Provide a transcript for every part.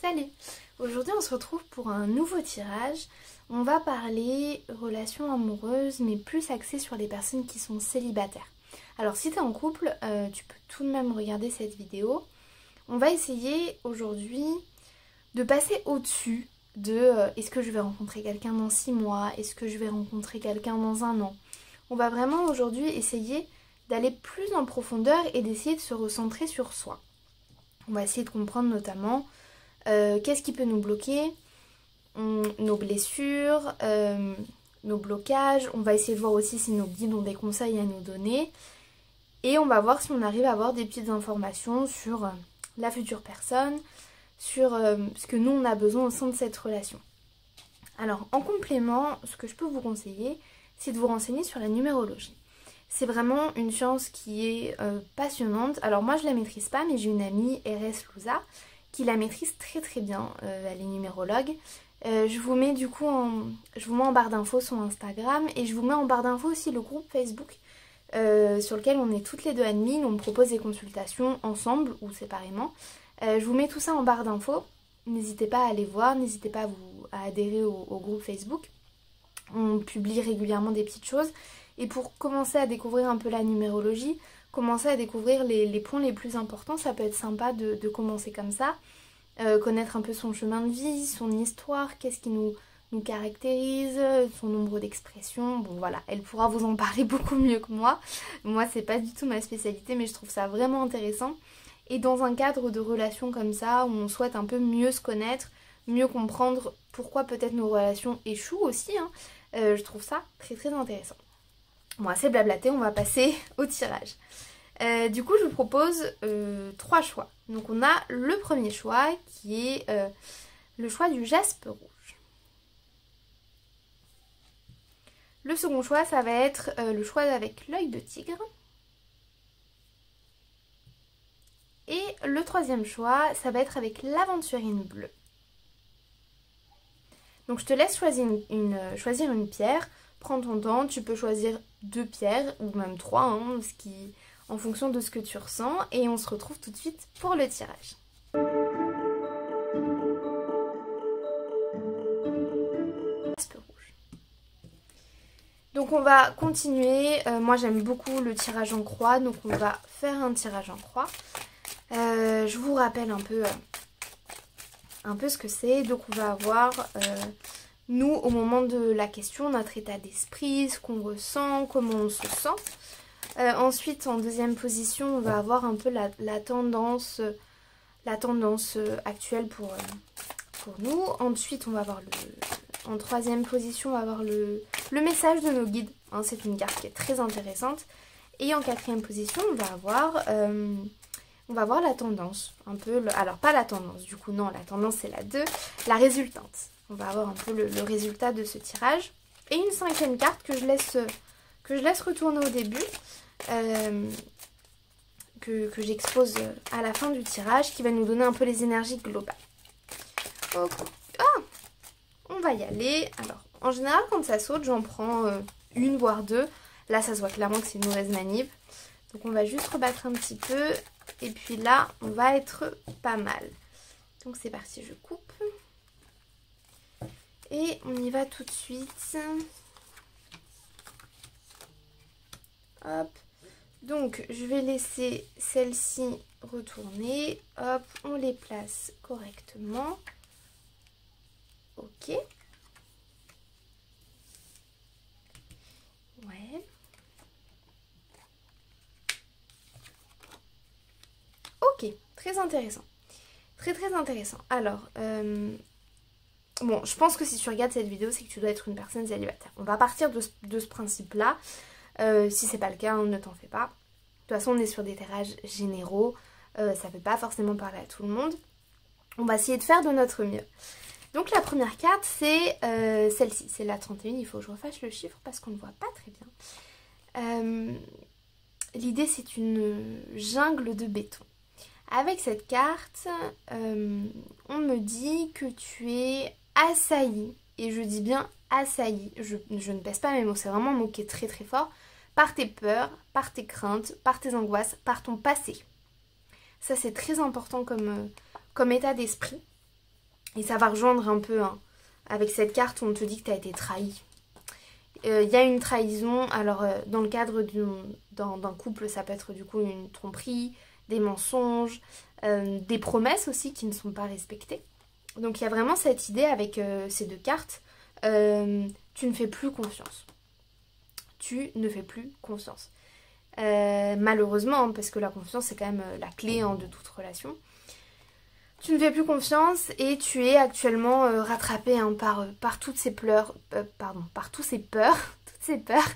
Salut! Aujourd'hui on se retrouve pour un nouveau tirage. On va parler relations amoureuses mais plus axé sur les personnes qui sont célibataires. Alors si tu es en couple, tu peux tout de même regarder cette vidéo. On va essayer aujourd'hui de passer au-dessus de est-ce que je vais rencontrer quelqu'un dans 6 mois, est-ce que je vais rencontrer quelqu'un dans 1 an. On va vraiment aujourd'hui essayer d'aller plus en profondeur et d'essayer de se recentrer sur soi. On va essayer de comprendre notamment qu'est-ce qui peut nous bloquer, nos blessures, nos blocages. On va essayer de voir aussi si nos guides ont des conseils à nous donner. Et on va voir si on arrive à avoir des petites informations sur la future personne, sur ce que nous on a besoin au sein de cette relation. Alors en complément, ce que je peux vous conseiller, c'est de vous renseigner sur la numérologie. C'est vraiment une science qui est passionnante. Alors moi je la maîtrise pas, mais j'ai une amie, RS Louza, qui la maîtrise très très bien. Elle est numérologue. Je vous mets du coup en barre d'infos son Instagram et je vous mets en barre d'infos aussi le groupe Facebook sur lequel on est toutes les deux admins. On propose des consultations ensemble ou séparément. Je vous mets tout ça en barre d'infos. N'hésitez pas à aller voir, n'hésitez pas à adhérer au groupe Facebook. On publie régulièrement des petites choses. Et pour commencer à découvrir un peu la numérologie, commencer à découvrir les points les plus importants, ça peut être sympa de commencer comme ça. Connaître un peu son chemin de vie, son histoire, qu'est-ce qui nous caractérise, son nombre d'expressions. Bon voilà, elle pourra vous en parler beaucoup mieux que moi. Moi c'est pas du tout ma spécialité, mais je trouve ça vraiment intéressant. Et dans un cadre de relation comme ça, où on souhaite un peu mieux se connaître, mieux comprendre pourquoi peut-être nos relations échouent aussi, hein, je trouve ça très très intéressant. Bon, assez blablaté, on va passer au tirage. Du coup, je vous propose 3 choix. Donc on a le premier choix qui est le choix du jaspe rouge. Le second choix, ça va être le choix avec l'œil de tigre. Et le troisième choix, ça va être avec l'aventurine bleue. Donc je te laisse choisir une pierre. Prends ton temps, tu peux choisir 2 pierres ou même 3, hein, en fonction de ce que tu ressens. Et on se retrouve tout de suite pour le tirage. Donc on va continuer. Moi j'aime beaucoup le tirage en croix, donc on va faire un tirage en croix. Je vous rappelle un peu ce que c'est. Donc on va avoir... nous, au moment de la question, notre état d'esprit, ce qu'on ressent, comment on se sent. Ensuite, en deuxième position, on va avoir un peu la tendance actuelle pour nous. Ensuite, on va avoir en troisième position, on va avoir le message de nos guides. Hein, c'est une carte qui est très intéressante. Et en quatrième position, on va avoir la tendance. Un peu alors, pas la tendance, du coup, non, la tendance, c'est la 2, la résultante. On va avoir un peu le résultat de ce tirage. Et une 5e carte que je laisse retourner au début. Que j'expose à la fin du tirage. Qui va nous donner un peu les énergies globales. Oh, on va y aller. Alors, en général, quand ça saute, j'en prends une voire 2. Là, ça se voit clairement que c'est une mauvaise manip. Donc, on va juste rebattre un petit peu. Et puis là, on va être pas mal. Donc, c'est parti, je coupe. Et on y va tout de suite. Hop. Donc, je vais laisser celle-ci retourner. Hop, on les place correctement. Ok. Ouais. Ok, très intéressant. Très très intéressant. Alors, bon, je pense que si tu regardes cette vidéo, c'est que tu dois être une personne célibataire. On va partir de ce principe-là. Si c'est pas le cas, ne t'en fais pas. De toute façon, on est sur des tirages généraux. Ça ne peut pas forcément parler à tout le monde. On va essayer de faire de notre mieux. Donc la première carte, c'est celle-ci. C'est la 31. Il faut que je refasse le chiffre parce qu'on ne voit pas très bien. L'idée, c'est une jungle de béton. Avec cette carte, on me dit que tu es assailli, et je dis bien assailli, je ne pèse pas mes mots, c'est vraiment un mot qui est très très fort, par tes peurs, par tes craintes, par tes angoisses, par ton passé. Ça c'est très important comme état d'esprit. Et ça va rejoindre un peu, hein, avec cette carte où on te dit que tu as été trahi. Il y a une trahison, alors dans le cadre d'un couple, ça peut être du coup une tromperie, des mensonges, des promesses aussi qui ne sont pas respectées. Donc il y a vraiment cette idée avec ces deux cartes, tu ne fais plus confiance. Tu ne fais plus confiance. Malheureusement, parce que la confiance c'est quand même la clé, hein, de toute relation. Tu ne fais plus confiance et tu es actuellement rattrapé, hein, par toutes ces pleurs, par tous ces peurs, toutes ces peurs,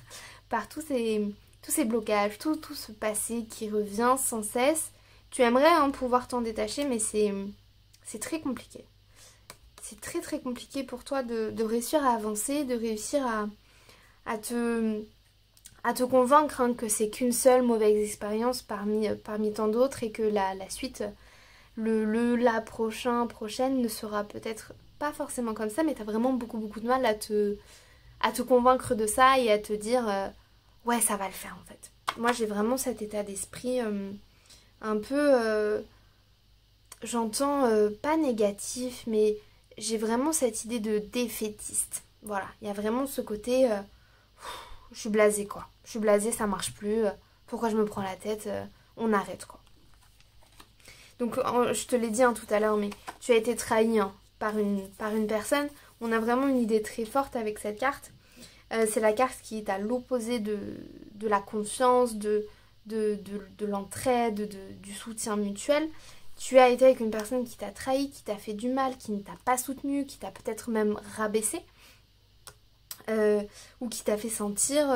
par tous ces blocages, tout ce passé qui revient sans cesse. Tu aimerais, hein, pouvoir t'en détacher, mais c'est très compliqué. C'est très très compliqué pour toi de réussir à avancer, de réussir à te convaincre, hein, que c'est qu'une seule mauvaise expérience parmi tant d'autres et que la suite... la prochaine ne sera peut-être pas forcément comme ça, mais t'as vraiment beaucoup de mal à te convaincre de ça et à te dire ouais, ça va le faire en fait. Moi j'ai vraiment cet état d'esprit un peu, j'entends pas négatif, mais j'ai vraiment cette idée de défaitiste. Voilà, il y a vraiment ce côté je suis blasée quoi. Je suis blasée, ça marche plus, pourquoi je me prends la tête, on arrête quoi. Donc je te l'ai dit, hein, tout à l'heure, mais tu as été trahi, hein, par une personne. On a vraiment une idée très forte avec cette carte. C'est la carte qui est à l'opposé de la confiance, de l'entraide, du soutien mutuel. Tu as été avec une personne qui t'a trahi, qui t'a fait du mal, qui ne t'a pas soutenu, qui t'a peut-être même rabaissé. Ou qui t'a fait sentir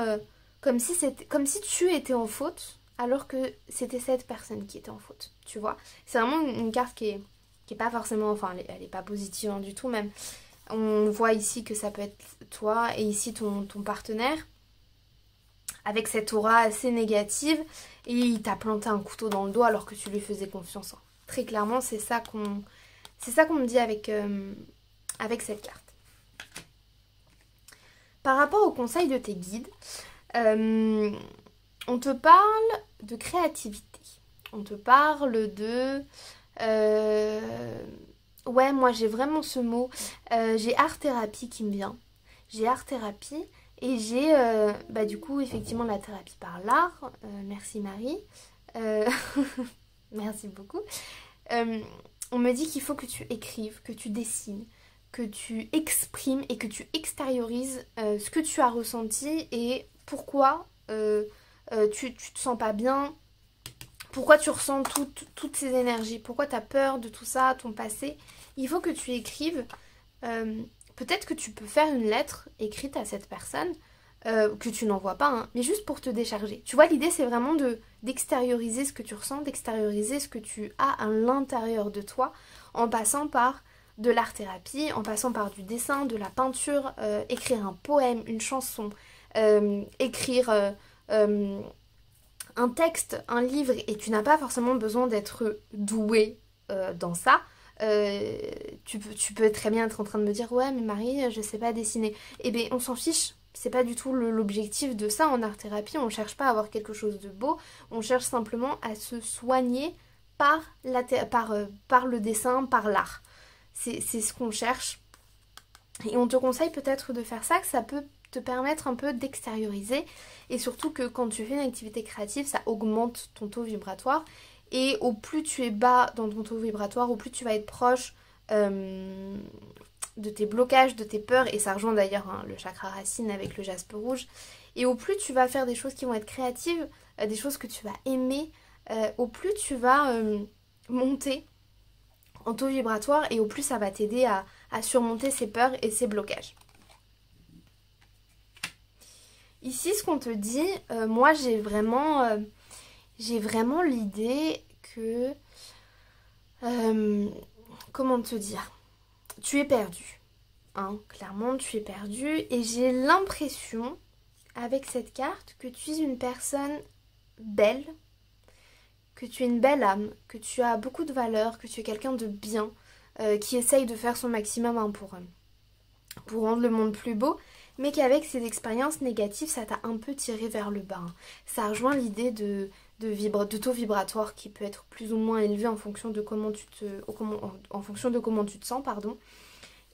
comme si tu étais en faute, alors que c'était cette personne qui était en faute, tu vois. C'est vraiment une carte qui est pas forcément, enfin elle est pas positive, hein, du tout même. On voit ici que ça peut être toi et ici ton partenaire, avec cette aura assez négative, et il t'a planté un couteau dans le dos alors que tu lui faisais confiance, hein. Très clairement, c'est ça qu'on me dit avec cette carte. Par rapport au conseil de tes guides, on te parle de créativité. On te parle de... ouais, moi j'ai vraiment ce mot. J'ai art-thérapie qui me vient. J'ai art-thérapie et j'ai du coup effectivement la thérapie par l'art. Merci Marie. Merci beaucoup. On me dit qu'il faut que tu écrives, que tu dessines, que tu exprimes et que tu extériorises ce que tu as ressenti et pourquoi tu te sens pas bien, pourquoi tu ressens toutes ces énergies, pourquoi tu as peur de tout ça, ton passé. Il faut que tu écrives. Peut-être que tu peux faire une lettre écrite à cette personne, que tu n'envoies pas, hein, mais juste pour te décharger. Tu vois, l'idée c'est vraiment d'extérioriser ce que tu ressens, d'extérioriser ce que tu as à l'intérieur de toi, en passant par de l'art-thérapie, en passant par du dessin, de la peinture, écrire un poème, une chanson, écrire un texte, un livre, et tu n'as pas forcément besoin d'être doué dans ça. Tu peux très bien être en train de me dire ouais mais Marie je sais pas dessiner. Eh bien on s'en fiche, c'est pas du tout l'objectif de ça en art-thérapie. On cherche pas à avoir quelque chose de beau, on cherche simplement à se soigner par le dessin, par l'art. C'est ce qu'on cherche. Et on te conseille peut-être de faire ça, que ça peut te permettre un peu d'extérioriser. Et surtout que quand tu fais une activité créative, ça augmente ton taux vibratoire. Et au plus tu es bas dans ton taux vibratoire, au plus tu vas être proche de tes blocages, de tes peurs. Et ça rejoint d'ailleurs, hein, le chakra racine avec le jaspe rouge. Et au plus tu vas faire des choses qui vont être créatives, des choses que tu vas aimer, au plus tu vas monter en taux vibratoire et au plus ça va t'aider à surmonter ces peurs et ces blocages. Ici, ce qu'on te dit, moi j'ai vraiment l'idée que... comment te dire? Tu es perdu. Hein, clairement, tu es perdu. Et j'ai l'impression, avec cette carte, que tu es une personne belle, que tu es une belle âme, que tu as beaucoup de valeur, que tu es quelqu'un de bien, qui essaye de faire son maximum, hein, pour rendre le monde plus beau, mais qu'avec ces expériences négatives, ça t'a un peu tiré vers le bas. Hein. Ça rejoint l'idée de de taux vibratoire qui peut être plus ou moins élevé en fonction de en fonction de comment tu te sens, pardon.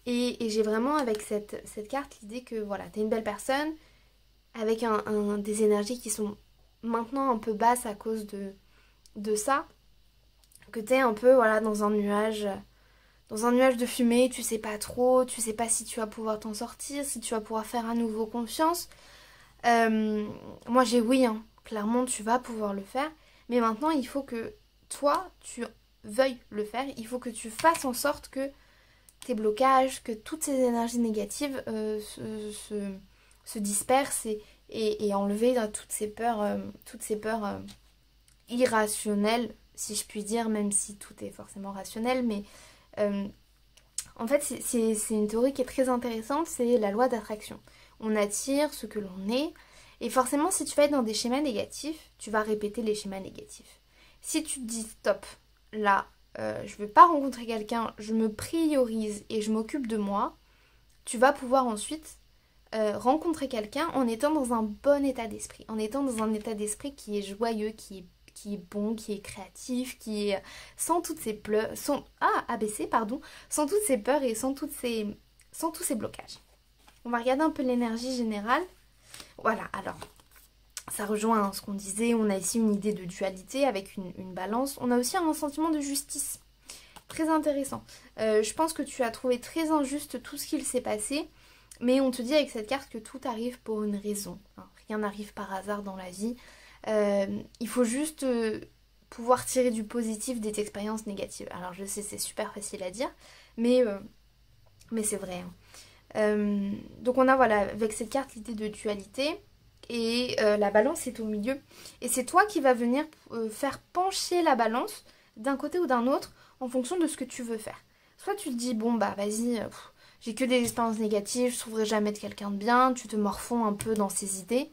Et j'ai vraiment avec cette carte l'idée que voilà, t'es une belle personne avec des énergies qui sont maintenant un peu basses à cause de ça, que t'es un peu voilà dans un nuage de fumée, tu sais pas trop, tu sais pas si tu vas pouvoir t'en sortir, si tu vas pouvoir faire à nouveau confiance. Moi j'ai oui, hein, clairement tu vas pouvoir le faire, mais maintenant il faut que toi tu veuilles le faire, il faut que tu fasses en sorte que tes blocages, que toutes ces énergies négatives se dispersent et enlever toutes ces peurs irrationnelles, si je puis dire, même si tout est forcément rationnel, mais en fait c'est une théorie qui est très intéressante, c'est la loi d'attraction. On attire ce que l'on est, et forcément si tu vas être dans des schémas négatifs, tu vas répéter les schémas négatifs. Si tu te dis stop, là, je ne veux pas rencontrer quelqu'un, je me priorise et je m'occupe de moi, tu vas pouvoir ensuite rencontrer quelqu'un en étant dans un bon état d'esprit, en étant dans un état d'esprit qui est joyeux, qui est bon, qui est créatif, qui est sans toutes ces pleurs, sans toutes ces peurs et sans tous ces blocages. On va regarder un peu l'énergie générale. Voilà, alors ça rejoint ce qu'on disait, on a ici une idée de dualité avec une balance. On a aussi un sentiment de justice, très intéressant. Je pense que tu as trouvé très injuste tout ce qu'il s'est passé, mais on te dit avec cette carte que tout arrive pour une raison. Hein. Rien n'arrive par hasard dans la vie. Il faut juste pouvoir tirer du positif des expériences négatives. Alors je sais, c'est super facile à dire, mais c'est vrai. Hein. Donc on a voilà avec cette carte l'idée de dualité. Et la balance est au milieu. Et c'est toi qui vas venir faire pencher la balance d'un côté ou d'un autre en fonction de ce que tu veux faire. Soit tu te dis, bon bah vas-y, j'ai que des expériences négatives, je trouverai jamais de quelqu'un de bien, tu te morfonds un peu dans ces idées.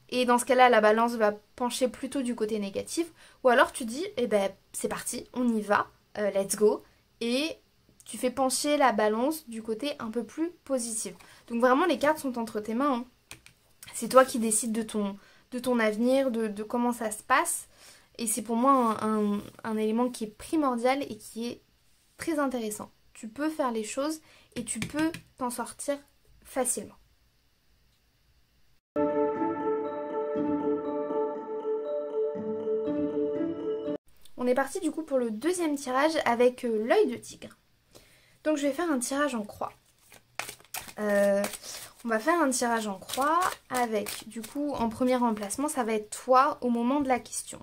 Et dans ce cas-là, la balance va pencher plutôt du côté négatif. Ou alors tu dis, eh ben c'est parti, on y va, let's go. Et tu fais pencher la balance du côté un peu plus positif. Donc vraiment les cartes sont entre tes mains, hein. C'est toi qui décides de ton avenir, de comment ça se passe. Et c'est pour moi un élément qui est primordial et qui est très intéressant. Tu peux faire les choses et tu peux t'en sortir facilement. On est parti du coup pour le deuxième tirage avec l'œil de tigre. Donc je vais faire un tirage en croix. On va faire un tirage en croix avec, du coup, en premier emplacement, ça va être toi au moment de la question.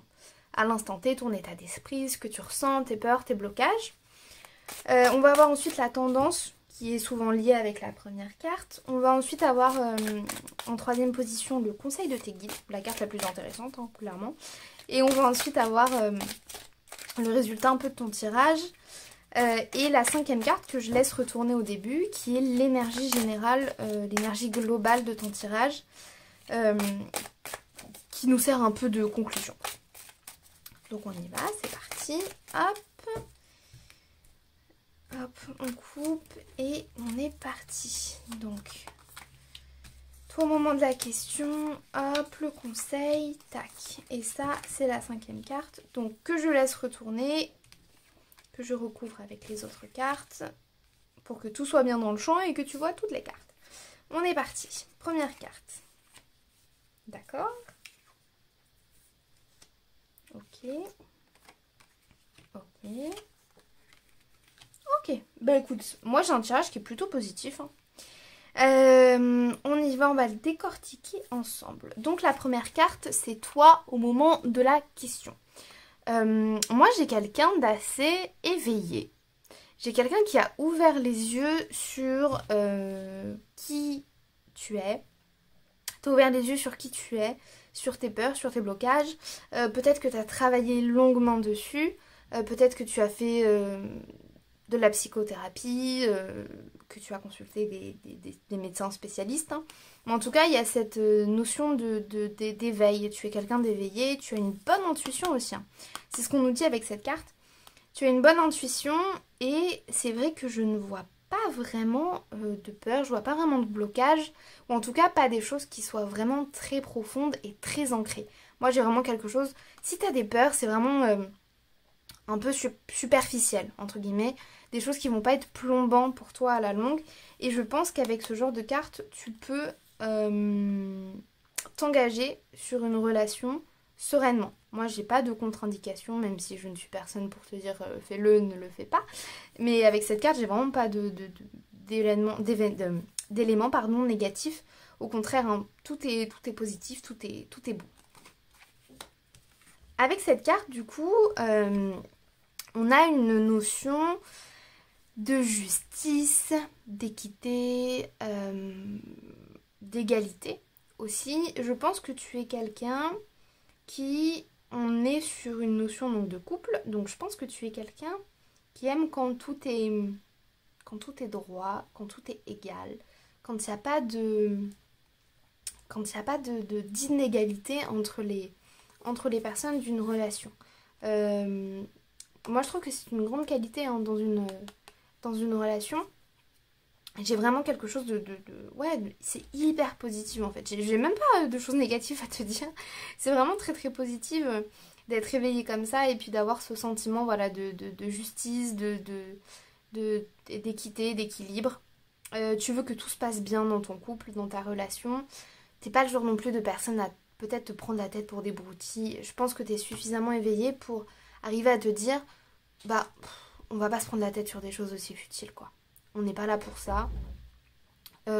À l'instant T, ton état d'esprit, ce que tu ressens, tes peurs, tes blocages. On va avoir ensuite la tendance, qui est souvent liée avec la première carte. On va ensuite avoir, en troisième position, le conseil de tes guides, la carte la plus intéressante, hein, clairement. Et on va ensuite avoir le résultat un peu de ton tirage. Et la cinquième carte que je laisse retourner au début, qui est l'énergie générale, l'énergie globale de ton tirage, qui nous sert un peu de conclusion. Donc on y va, c'est parti. Hop, hop, on coupe et on est parti. Donc, toi au moment de la question, hop, le conseil, tac. Et ça, c'est la cinquième carte, donc que je laisse retourner, que je recouvre avec les autres cartes pour que tout soit bien dans le champ et que tu vois toutes les cartes. On est parti. Première carte. D'accord. Ok. Ok. Ok. Bah écoute, moi j'ai un tirage qui est plutôt positif. Hein. On y va, on va le décortiquer ensemble. Donc la première carte, c'est toi au moment de la question. Moi j'ai quelqu'un d'assez éveillé. J'ai quelqu'un qui a ouvert les yeux sur qui tu es. Tu as ouvert les yeux sur qui tu es, sur tes peurs, sur tes blocages. Peut-être que tu as travaillé longuement dessus. Peut-être que tu as fait de la psychothérapie, que tu as consulté des médecins spécialistes. Hein. Mais en tout cas, il y a cette notion d'éveil. Tu es quelqu'un d'éveillé, tu as une bonne intuition aussi. Hein. C'est ce qu'on nous dit avec cette carte. Tu as une bonne intuition et c'est vrai que je ne vois pas vraiment de peur, je vois pas vraiment de blocage, ou en tout cas pas des choses qui soient vraiment très profondes et très ancrées. Moi j'ai vraiment quelque chose, si t'as des peurs, c'est vraiment un peu superficiel, entre guillemets, des choses qui vont pas être plombantes pour toi à la longue. Et je pense qu'avec ce genre de carte, tu peux t'engager sur une relation sereinement. Moi, j'ai pas de contre-indication, même si je ne suis personne pour te dire fais-le, ne le fais pas. Mais avec cette carte, j'ai vraiment pas d'éléments négatifs. Au contraire, hein, tout est positif, tout est bon. Avec cette carte, du coup, on a une notion de justice, d'équité, d'égalité aussi. Je pense que tu es quelqu'un on est sur une notion donc de couple, donc je pense que tu es quelqu'un qui aime quand tout est droit, quand tout est égal, quand il n'y a pas d'inégalité entre les personnes d'une relation. Moi je trouve que c'est une grande qualité hein, dans une relation. J'ai vraiment quelque chose ouais, c'est hyper positif en fait. J'ai même pas de choses négatives à te dire. C'est vraiment très très positif d'être réveillée comme ça et puis d'avoir ce sentiment voilà, de justice, d'équité, d'équilibre. Tu veux que tout se passe bien dans ton couple, dans ta relation. T'es pas le genre non plus de personne à peut-être te prendre la tête pour des broutilles. Je pense que t'es suffisamment éveillée pour arriver à te dire bah on va pas se prendre la tête sur des choses aussi futiles quoi. On n'est pas là pour ça.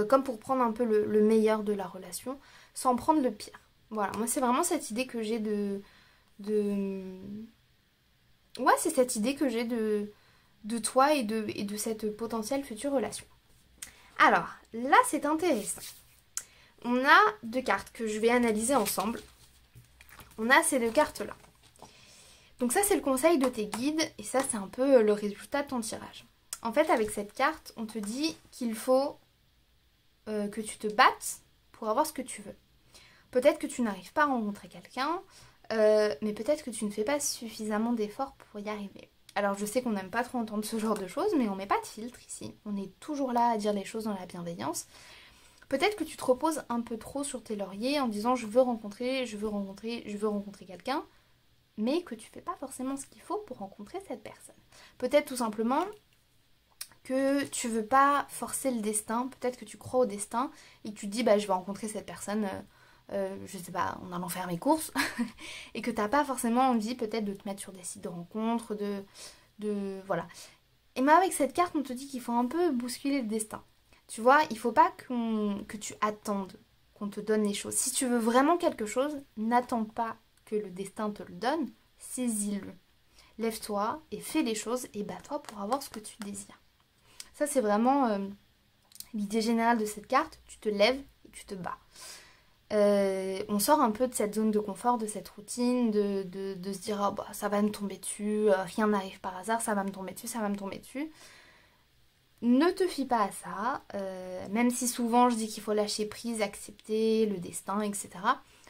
Comme pour prendre un peu le meilleur de la relation, sans prendre le pire. Voilà, moi c'est vraiment cette idée que j'ai Ouais, c'est cette idée que j'ai de toi et de cette potentielle future relation. Alors, là c'est intéressant. On a deux cartes que je vais analyser ensemble. On a ces deux cartes-là. Donc ça c'est le conseil de tes guides et ça c'est un peu le résultat de ton tirage. En fait, avec cette carte, on te dit qu'il faut que tu te battes pour avoir ce que tu veux. Peut-être que tu n'arrives pas à rencontrer quelqu'un, mais peut-être que tu ne fais pas suffisamment d'efforts pour y arriver. Alors, je sais qu'on n'aime pas trop entendre ce genre de choses, mais on met pas de filtre ici. On est toujours là à dire les choses dans la bienveillance. Peut-être que tu te reposes un peu trop sur tes lauriers en disant je veux rencontrer quelqu'un, mais que tu fais pas forcément ce qu'il faut pour rencontrer cette personne. Peut-être tout simplement que tu veux pas forcer le destin, peut-être que tu crois au destin et que tu te dis bah je vais rencontrer cette personne, je sais pas, en allant faire mes courses et que t'as pas forcément envie peut-être de te mettre sur des sites de rencontres, voilà. Et mais avec cette carte on te dit qu'il faut un peu bousculer le destin. Tu vois, il faut pas que tu attendes qu'on te donne les choses. Si tu veux vraiment quelque chose, n'attends pas que le destin te le donne, saisis-le. Lève-toi et fais les choses et bats-toi pour avoir ce que tu désires. Ça, c'est vraiment l'idée générale de cette carte. Tu te lèves et tu te bats. On sort un peu de cette zone de confort, de cette routine, de se dire oh, bah, ça va me tomber dessus, rien n'arrive par hasard, ça va me tomber dessus, ça va me tomber dessus. Ne te fie pas à ça, même si souvent je dis qu'il faut lâcher prise, accepter le destin, etc.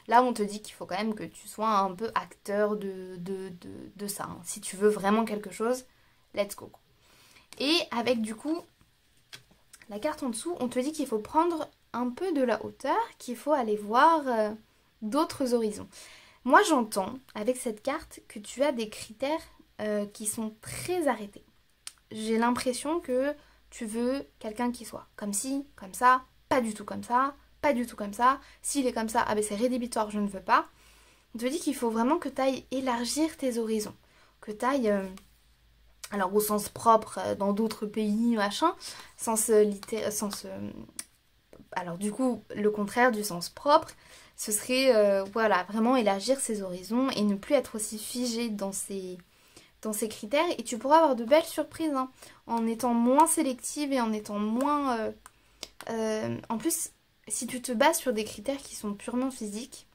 Là, on te dit qu'il faut quand même que tu sois un peu acteur de ça. Hein. Si tu veux vraiment quelque chose, let's go. Et avec du coup, la carte en dessous, on te dit qu'il faut prendre un peu de la hauteur, qu'il faut aller voir d'autres horizons. Moi, j'entends avec cette carte que tu as des critères qui sont très arrêtés. J'ai l'impression que tu veux quelqu'un qui soit comme ci, comme ça, pas du tout comme ça, pas du tout comme ça. S'il est comme ça, ah ben c'est rédhibitoire, je ne veux pas. On te dit qu'il faut vraiment que tu ailles élargir tes horizons, que tu ailles... alors au sens propre, dans d'autres pays, machin, alors du coup, le contraire du sens propre, ce serait, voilà, vraiment élargir ses horizons et ne plus être aussi figé dans ces critères. Et tu pourras avoir de belles surprises, hein, en étant moins sélective et en étant moins... en plus, si tu te bases sur des critères qui sont purement physiques,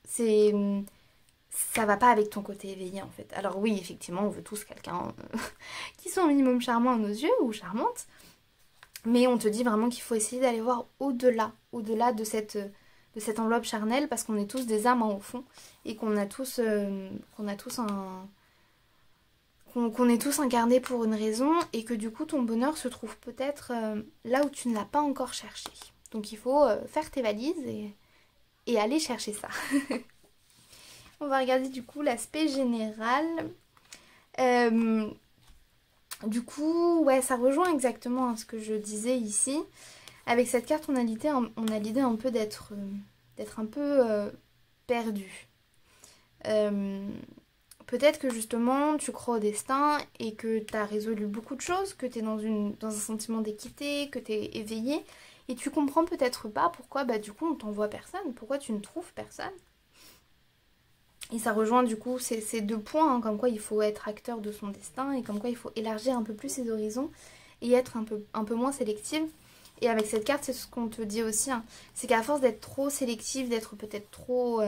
ça va pas avec ton côté éveillé en fait. Alors oui, effectivement, on veut tous quelqu'un qui soit au minimum charmant à nos yeux ou charmante. Mais on te dit vraiment qu'il faut essayer d'aller voir au-delà de cette enveloppe charnelle parce qu'on est tous des âmes au fond et qu'on est tous incarnés pour une raison et que du coup ton bonheur se trouve peut-être là où tu ne l'as pas encore cherché. Donc il faut faire tes valises et aller chercher ça. On va regarder du coup l'aspect général. Du coup, ouais, ça rejoint exactement ce que je disais ici. Avec cette carte, on a l'idée un peu d'être un peu perdu. Peut-être que justement tu crois au destin et que tu as résolu beaucoup de choses, que tu es dans un sentiment d'équité, que tu es éveillé et tu comprends peut-être pas pourquoi du coup on t'envoie personne, pourquoi tu ne trouves personne. Et ça rejoint du coup ces deux points, hein, comme quoi il faut être acteur de son destin et comme quoi il faut élargir un peu plus ses horizons et être un peu moins sélective. Et avec cette carte, c'est ce qu'on te dit aussi, hein, c'est qu'à force d'être trop sélective, d'être peut-être trop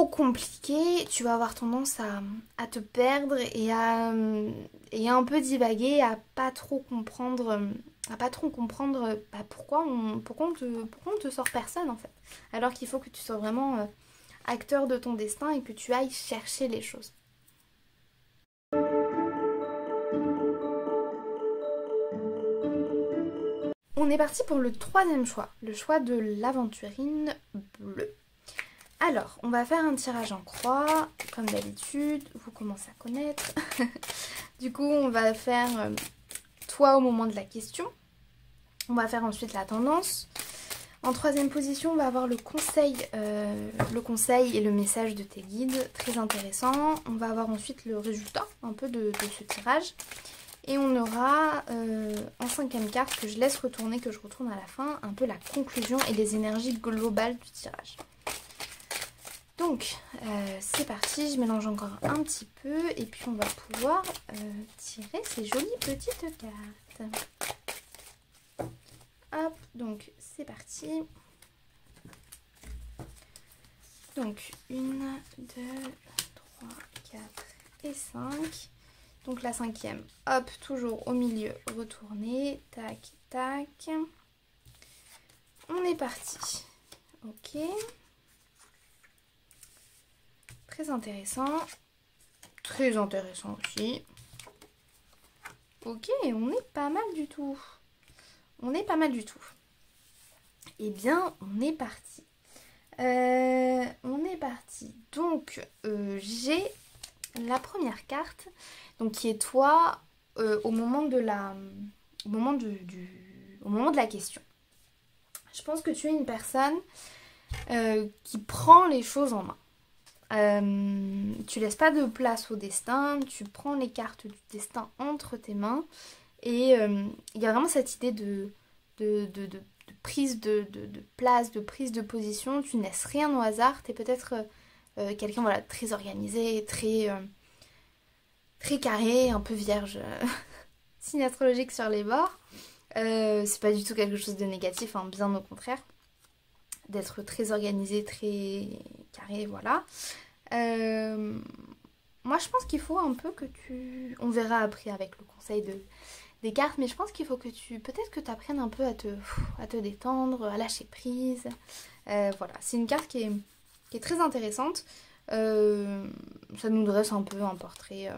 compliqué, tu vas avoir tendance à te perdre et à un peu divaguer, à pas trop comprendre pourquoi on te sort personne en fait. Alors qu'il faut que tu sois vraiment acteur de ton destin et que tu ailles chercher les choses. On est parti pour le troisième choix, le choix de l'aventurine bleue. Alors, on va faire un tirage en croix, comme d'habitude, vous commencez à connaître. Du coup, on va faire toi au moment de la question. On va faire ensuite la tendance. En troisième position, on va avoir le conseil et le message de tes guides, très intéressant. On va avoir ensuite le résultat un peu de ce tirage. Et on aura en cinquième carte, que je laisse retourner, que je retourne à la fin, un peu la conclusion et les énergies globales du tirage. Donc, c'est parti, je mélange encore un petit peu et puis on va pouvoir tirer ces jolies petites cartes. Hop, donc c'est parti. Donc 1, 2, 3, 4 et 5. Donc la cinquième, hop, toujours au milieu, retourner, tac, tac. On est parti. Ok. Très intéressant. Très intéressant aussi. Ok, on est pas mal du tout. On est pas mal du tout. Eh bien, on est parti. On est parti. Donc, j'ai la première carte, donc qui est toi au moment de la question. Je pense que tu es une personne qui prend les choses en main. Tu laisses pas de place au destin, tu prends les cartes du destin entre tes mains et il y a vraiment cette idée de prise de place, de prise de position. Tu ne laisses rien au hasard, tu es peut-être quelqu'un très organisé, très carré, un peu vierge, signe astrologique sur les bords. C'est pas du tout quelque chose de négatif, hein, bien au contraire. D'être très organisé, très carré, voilà. Moi je pense qu'il faut un peu que on verra après avec le conseil des cartes, mais je pense qu'il faut que peut-être que tu apprennes un peu à te détendre, à lâcher prise. Voilà, c'est une carte qui est très intéressante. Ça nous dresse un peu un portrait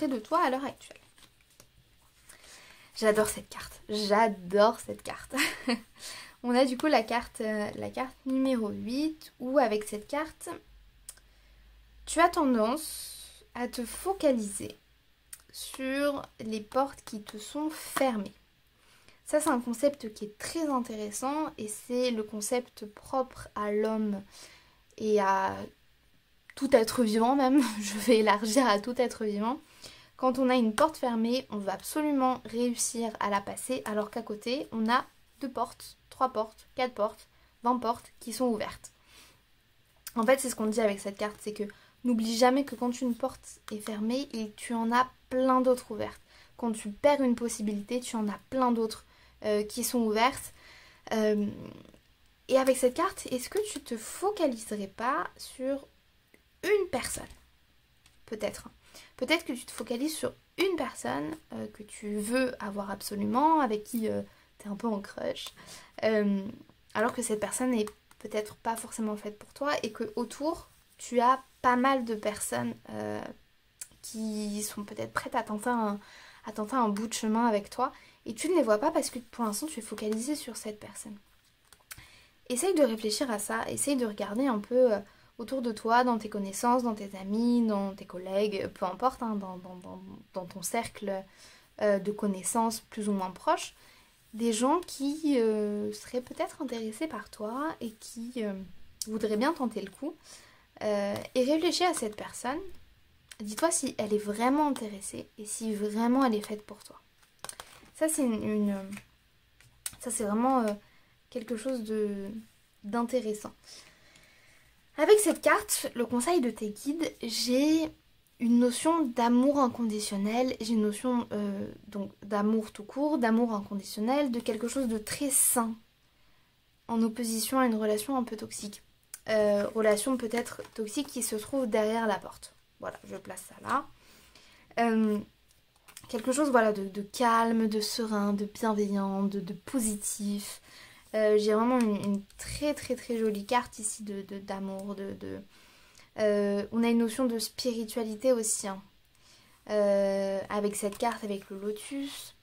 de toi à l'heure actuelle. J'adore cette carte, j'adore cette carte. On a du coup la carte numéro 8, où avec cette carte, tu as tendance à te focaliser sur les portes qui te sont fermées. Ça, c'est un concept qui est très intéressant et c'est le concept propre à l'homme et à tout être vivant même. Je vais élargir à tout être vivant. Quand on a une porte fermée, on va absolument réussir à la passer, alors qu'à côté, on a 2 portes, 3 portes, 4 portes, 20 portes qui sont ouvertes. En fait, c'est ce qu'on dit avec cette carte, c'est que n'oublie jamais que quand une porte est fermée, tu en as plein d'autres ouvertes. Quand tu perds une possibilité, tu en as plein d'autres qui sont ouvertes. Et avec cette carte, est-ce que tu te focaliserais pas sur une personne? Peut-être. Peut-être que tu te focalises sur une personne que tu veux avoir absolument, avec qui tu es un peu en crush, alors que cette personne n'est peut-être pas forcément faite pour toi et que autour tu as pas mal de personnes qui sont peut-être prêtes à tenter un bout de chemin avec toi et tu ne les vois pas parce que pour l'instant tu es focalisé sur cette personne. Essaye de réfléchir à ça, essaye de regarder un peu autour de toi, dans tes connaissances, dans tes amis, dans tes collègues, peu importe, hein, dans ton cercle de connaissances plus ou moins proches, des gens qui seraient peut-être intéressés par toi et qui voudraient bien tenter le coup. Et réfléchis à cette personne. Dis-toi si elle est vraiment intéressée et si vraiment elle est faite pour toi. Ça, c'est ça, c'est vraiment quelque chose d'intéressant. Avec cette carte, le conseil de tes guides, j'ai une notion d'amour inconditionnel, j'ai une notion donc d'amour tout court, d'amour inconditionnel, de quelque chose de très sain, en opposition à une relation un peu toxique. Relation peut-être toxique qui se trouve derrière la porte. Voilà, je place ça là. Quelque chose voilà, de calme, de serein, de bienveillant, de positif. J'ai vraiment une très très très jolie carte ici d'amour. On a une notion de spiritualité aussi. Hein. Avec cette carte, avec le lotus.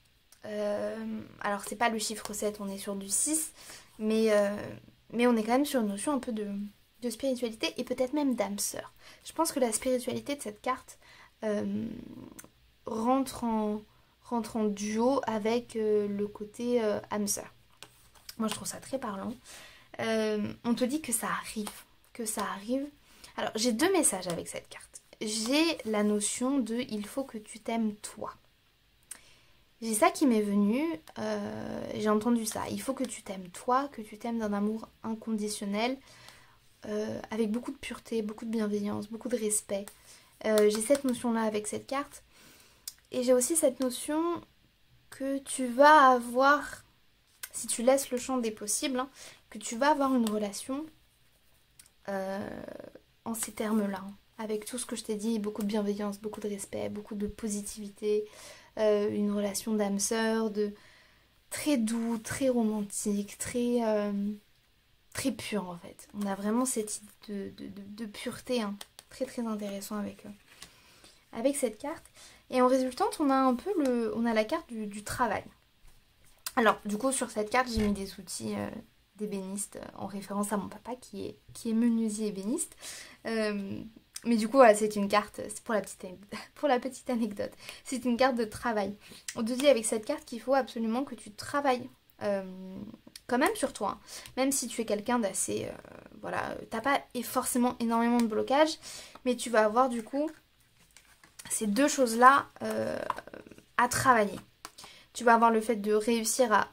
Alors c'est pas le chiffre 7, on est sur du 6. Mais on est quand même sur une notion un peu de spiritualité et peut-être même d'âme sœur. Je pense que la spiritualité de cette carte rentre en duo avec le côté âme sœur. Moi je trouve ça très parlant. On te dit que ça arrive. Alors j'ai 2 messages avec cette carte. J'ai la notion de il faut que tu t'aimes toi. J'ai ça qui m'est venu, j'ai entendu ça. Il faut que tu t'aimes toi, que tu t'aimes d'un amour inconditionnel, avec beaucoup de pureté, beaucoup de bienveillance, beaucoup de respect. J'ai cette notion-là avec cette carte. Et j'ai aussi cette notion que tu vas avoir, si tu laisses le champ des possibles, hein, que tu vas avoir une relation en ces termes-là. Hein, avec tout ce que je t'ai dit, beaucoup de bienveillance, beaucoup de respect, beaucoup de positivité. Une relation d'âme sœur, très doux, très romantique, très pur en fait. On a vraiment cette idée de pureté, hein, très très intéressant avec cette carte. Et en résultante, on a la carte du travail. Alors du coup sur cette carte, j'ai mis des outils d'ébéniste en référence à mon papa qui est menuisier ébéniste. Mais du coup, c'est une carte, c'est pour la petite anecdote, c'est une carte de travail. On te dit avec cette carte qu'il faut absolument que tu travailles quand même sur toi. Hein. Même si tu es quelqu'un d'assez, voilà, t'as pas forcément énormément de blocage, mais tu vas avoir du coup ces 2 choses-là à travailler. Tu vas avoir le fait de réussir à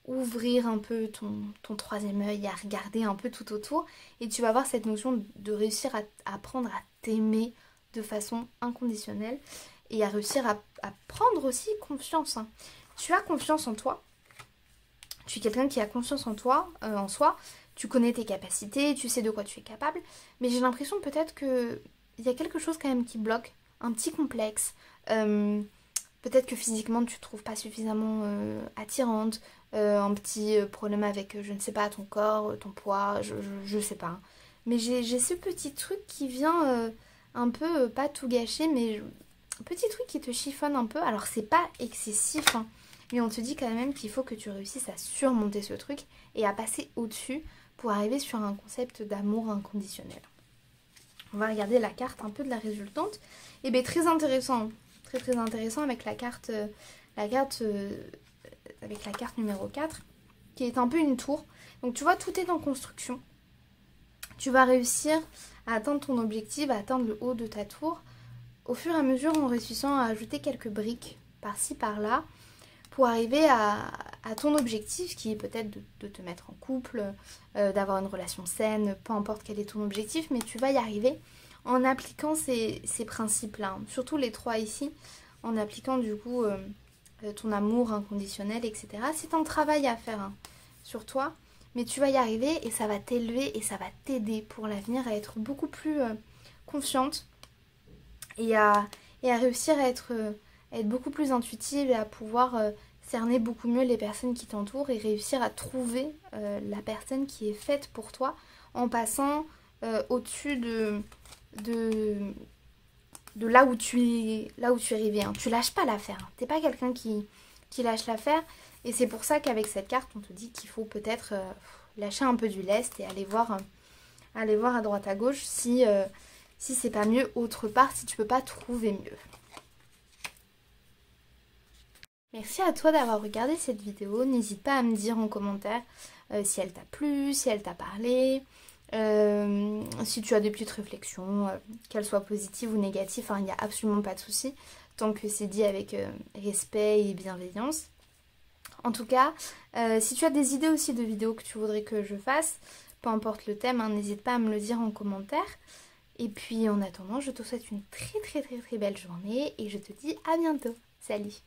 ouvrir un peu ton 3e œil, à regarder un peu tout autour, et tu vas avoir cette notion de réussir à apprendre à t'aimer de façon inconditionnelle et à réussir à prendre aussi confiance. Hein. Tu as confiance en toi, tu es quelqu'un qui a confiance en toi, en soi, tu connais tes capacités, tu sais de quoi tu es capable, mais j'ai l'impression peut-être qu'il y a quelque chose quand même qui bloque, un petit complexe, peut-être que physiquement tu ne te trouves pas suffisamment attirante, un petit problème avec, je ne sais pas, ton corps, ton poids, je sais pas. Mais j'ai ce petit truc qui vient un peu, pas tout gâcher, mais un petit truc qui te chiffonne un peu. Alors c'est pas excessif, hein, mais on te dit quand même qu'il faut que tu réussisses à surmonter ce truc et à passer au-dessus pour arriver sur un concept d'amour inconditionnel. On va regarder la carte un peu de la résultante. Et bien très intéressant, très très intéressant avec la carte numéro 4, qui est un peu une tour. Donc tu vois, tout est en construction. Tu vas réussir à atteindre ton objectif, à atteindre le haut de ta tour, au fur et à mesure en réussissant à ajouter quelques briques par-ci, par-là, pour arriver à ton objectif, qui est peut-être de te mettre en couple, d'avoir une relation saine, peu importe quel est ton objectif, mais tu vas y arriver en appliquant ces principes-là. Surtout les 3 ici, en appliquant du coup ton amour inconditionnel, etc. C'est un travail à faire sur toi, mais tu vas y arriver et ça va t'élever et ça va t'aider pour l'avenir à être beaucoup plus confiante et à réussir à être beaucoup plus intuitive et à pouvoir cerner beaucoup mieux les personnes qui t'entourent et réussir à trouver la personne qui est faite pour toi en passant au-dessus de là où tu es arrivé. Hein. Tu lâches pas l'affaire. Hein. T'es pas quelqu'un qui lâche l'affaire. Et c'est pour ça qu'avec cette carte, on te dit qu'il faut peut-être lâcher un peu du lest et aller voir aller voir à droite à gauche si c'est pas mieux autre part, si tu peux pas trouver mieux. Merci à toi d'avoir regardé cette vidéo. N'hésite pas à me dire en commentaire si elle t'a plu, si elle t'a parlé, si tu as des petites réflexions, qu'elles soient positives ou négatives, il n'y a absolument pas de souci, tant que c'est dit avec respect et bienveillance. En tout cas, si tu as des idées aussi de vidéos que tu voudrais que je fasse, peu importe le thème, n'hésite pas à me le dire en commentaire. Et puis en attendant, je te souhaite une très belle journée et je te dis à bientôt. Salut!